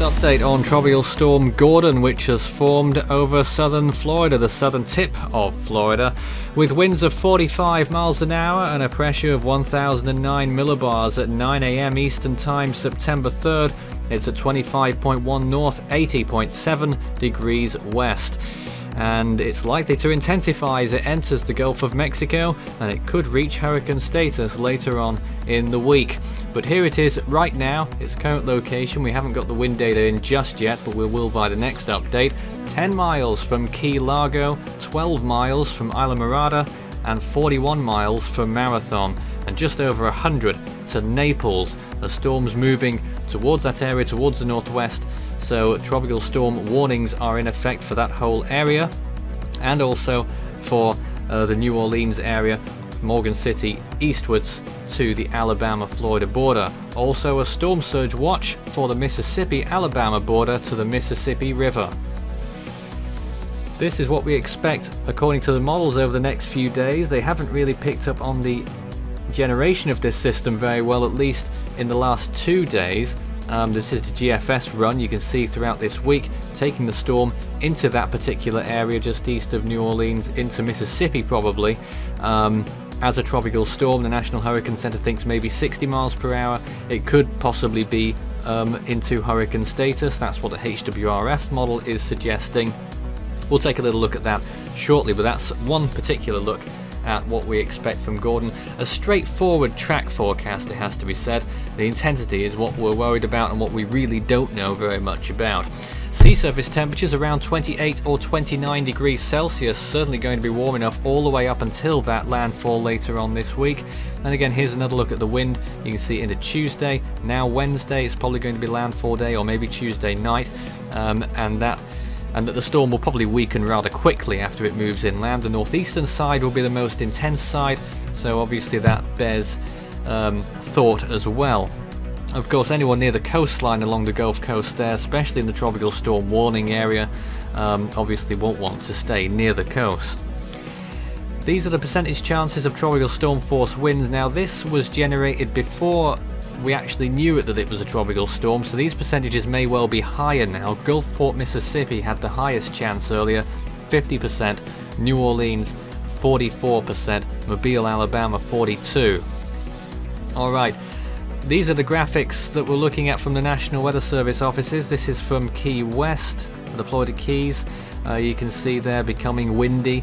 update on Tropical Storm Gordon, which has formed over southern Florida, the southern tip of Florida, with winds of 45 miles an hour and a pressure of 1009 millibars at 9 AM Eastern Time, September 3rd. It's at 25.1 north, 80.7 degrees west. And it's likely to intensify as it enters the Gulf of Mexico, and it could reach hurricane status later on in the week. But here it is right now, its current location. We haven't got the wind data in just yet, but we will by the next update. 10 miles from Key Largo, 12 miles from Isla Mirada, and 41 miles from Marathon, and just over 100 to Naples. The storm's moving towards that area, towards the northwest. So tropical storm warnings are in effect for that whole area, and also for the New Orleans area, Morgan City eastwards to the Alabama-Florida border. Also a storm surge watch for the Mississippi-Alabama border to the Mississippi River. This is what we expect according to the models over the next few days. They haven't really picked up on the generation of this system very well, at least in the last 2 days. This is the GFS run you can see throughout this week, taking the storm into that particular area just east of New Orleans, into Mississippi probably, as a tropical storm. The National Hurricane Center thinks maybe 60 miles per hour. It could possibly be into hurricane status. That's what the HWRF model is suggesting. We'll take a little look at that shortly, but that's one particular look at what we expect from Gordon. A straightforward track forecast, it has to be said. The intensity is what we're worried about and what we really don't know very much about. Sea surface temperatures around 28 or 29 degrees Celsius, certainly going to be warm enough all the way up until that landfall later on this week. And again, here's another look at the wind. You can see into Tuesday, now Wednesday, it's probably going to be landfall day, or maybe Tuesday night, and that the storm will probably weaken rather quickly after it moves inland. The northeastern side will be the most intense side, so obviously that bears thought as well. Of course, anyone near the coastline along the Gulf Coast there, especially in the tropical storm warning area, obviously won't want to stay near the coast. These are the percentage chances of tropical storm force winds. Now this was generated before we actually knew that it was a tropical storm, so these percentages may well be higher now. Gulfport, Mississippi had the highest chance earlier, 50%, New Orleans 44%, Mobile, Alabama 42%. Alright, these are the graphics that we're looking at from the National Weather Service offices. This is from Key West, the Florida Keys. You can see they're becoming windy.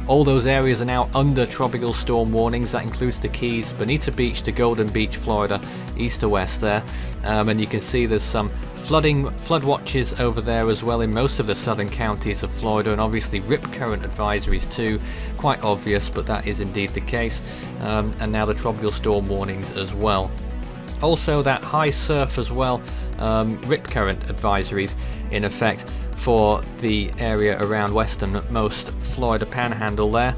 All those areas are now under tropical storm warnings. That includes the Keys, Bonita Beach to Golden Beach, Florida, east to west there. And you can see there's some flood watches over there as well in most of the southern counties of Florida, and obviously rip current advisories too. Quite obvious, but that is indeed the case. And now the tropical storm warnings as well. Also that high surf as well, rip current advisories in effect for the area around westernmost Florida Panhandle there,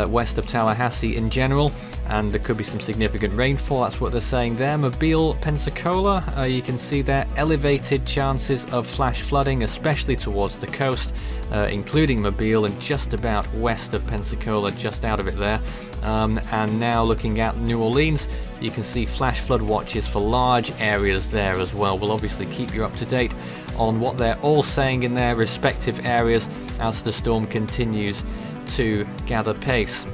west of Tallahassee in general, and there could be some significant rainfall. That's what they're saying there. Mobile, Pensacola, you can see there elevated chances of flash flooding, especially towards the coast, including Mobile and just about west of Pensacola, just out of it there. And now looking at New Orleans, you can see flash flood watches for large areas there as well. We'll obviously keep you up to date on what they're all saying in their respective areas as the storm continues to gather pace.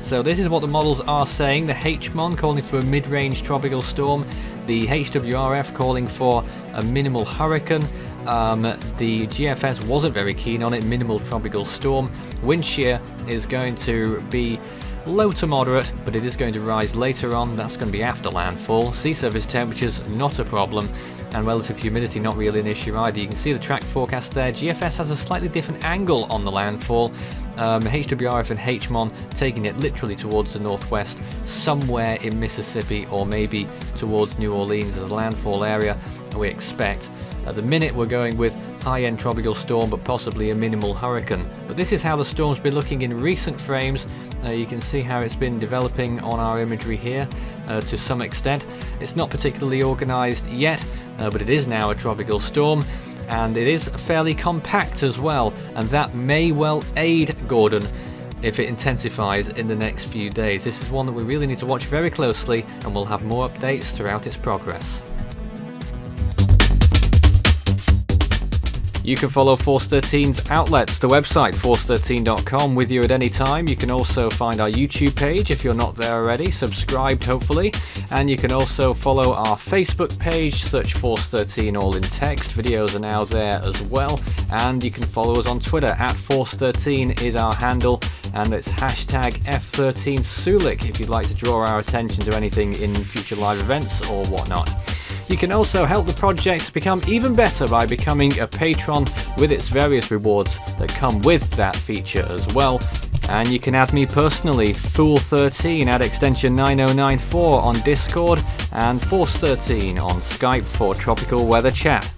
So this is what the models are saying. The HMON calling for a mid-range tropical storm, the HWRF calling for a minimal hurricane, the GFS wasn't very keen on it, minimal tropical storm. Wind shear is going to be low to moderate, but it is going to rise later on. That's going to be after landfall. Sea surface temperatures not a problem, and relative humidity not really an issue either. You can see the track forecast there. GFS has a slightly different angle on the landfall. HWRF and HMON taking it literally towards the northwest, somewhere in Mississippi or maybe towards New Orleans as a landfall area, we expect. At the minute we're going with high-end tropical storm, but possibly a minimal hurricane. But this is how the storm's been looking in recent frames. You can see how it's been developing on our imagery here to some extent. It's not particularly organized yet, but it is now a tropical storm, and it is fairly compact as well, and that may well aid Gordon if it intensifies in the next few days. This is one that we really need to watch very closely, and we'll have more updates throughout its progress. You can follow Force 13's outlets, the website force13.com, with you at any time. You can also find our YouTube page if you're not there already, subscribed hopefully, and you can also follow our Facebook page, search Force 13 all in text. Videos are now there as well, and you can follow us on Twitter at Force 13 is our handle, and it's hashtag F13Sulik if you'd like to draw our attention to anything in future live events or whatnot. You can also help the project become even better by becoming a patron with its various rewards that come with that feature as well. And you can add me personally, Fool13 at extension 9094 on Discord, and Force13 on Skype for tropical weather chat.